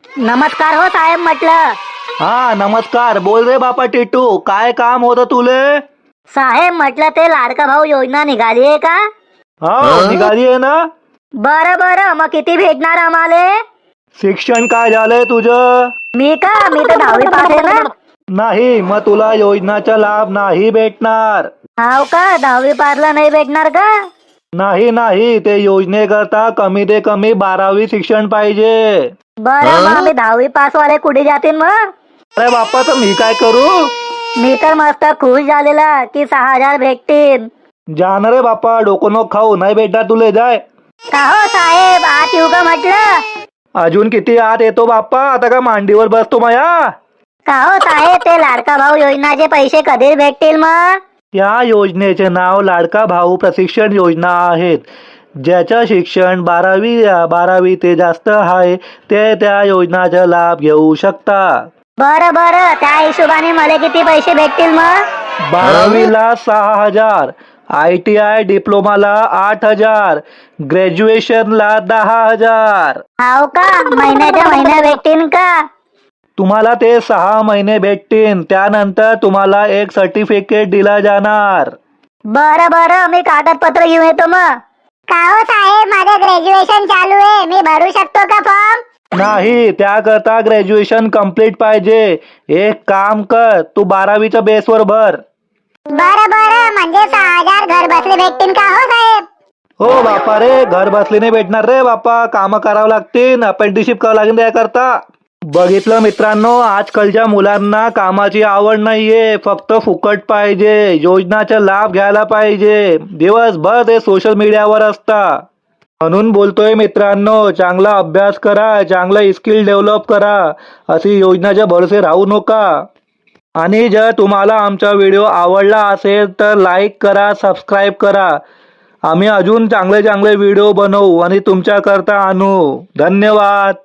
नमस्कार हो साहेब म्हटलं. हा नमस्कार. बोल रे बापा टिटू, काय काम होतं तुले? साहेब म्हटलं ते लाडका भाऊ योजना निघाली आहे का? हा निघाली आहे ना. बरं बरं, मग किती भेटणार आम्हाला? शिक्षण काय झालंय तुझं? मी तर 10वी पास आहे ना. नाही, मग तुला योजनाचा लाभ नाही भेटणार. हाव का? 10वी पासला नाही भेटणार का? नाही नाही, ते योजनेकरता कमी ते कमी 12वी शिक्षण पाहिजे. बरं, मग आम्ही 10वी पास वाले कुठे जातील मग? अरे बाप्पा, तर मी काय करू? मी तर मस्त खुश झालेला की 6,000 भेटतील. जाणार रे बाप्पा, डोकं नको खाऊ, नाही भेटणार तुले, जाय. का हो साहेब, आत येऊ का म्हटलं? अजून किती आत येतो बाप्पा, आता का मांडीवर बसतो माया? का हो साहेब, ते लाडका भाऊ योजनाचे पैसे कधी भेटतील मग? या योजनेचे नाव लाडका भाऊ प्रशिक्षण योजना आहेत. ज्याचं शिक्षण 12वी ते जास्त आहे ते त्या योजनाचा लाभ घेऊ शकता. बरं बरं, त्या हिशोबाने मला किती पैसे भेटतील मग? 12वीला 6,000, ITI डिप्लोमाला 8,000, ग्रॅज्युएशनला 10,000. हाव का? महिन्याच्या महिन्या भेटतील का? तुम्हाला ते 6 महिने भेटतील. त्यानंतर तुम्हाला एक सर्टिफिकेट दिला जाणार. बरं बरं, मी कागदपत्र घेऊन येतो मग. का हो साहेब, माझं ग्रॅज्युएशन चालू आहे, मी भरू शकतो का फॉर्म? नाही, त्याकरता ग्रॅज्युएशन कम्प्लीट पाहिजे. एक काम कर, तू 12वीच्या बेसवर भर. बरं बरं, म्हणजे 6,000 घर बसले भेटतील का हो साहेब? हो बापा रे, घर बसली नाही भेटणार रे बापा, कामं करावं लागतील, अप्रेंटिसशिप करावं लागेल त्याकरता. बघितलं मित्रांनो, आजकालच्या मुलांना कामाची आवड नाहीये, फक्त फुकट पाहिजे. योजनाचा लाभ घ्यायला पाहिजे. दिवसभर ते सोशल मीडियावर असता. म्हणून बोलतोय मित्रांनो, चांगला अभ्यास करा, चांगलं स्किल डेव्हलप करा, अशी योजनाच्या भरोसे राहू नका. आणि जर तुम्हाला आमचा व्हिडिओ आवडला असेल तर लाईक करा, सबस्क्राईब करा. आम्ही अजून चांगले चांगले व्हिडिओ बनवू आणि तुमच्याकरता आणू. धन्यवाद.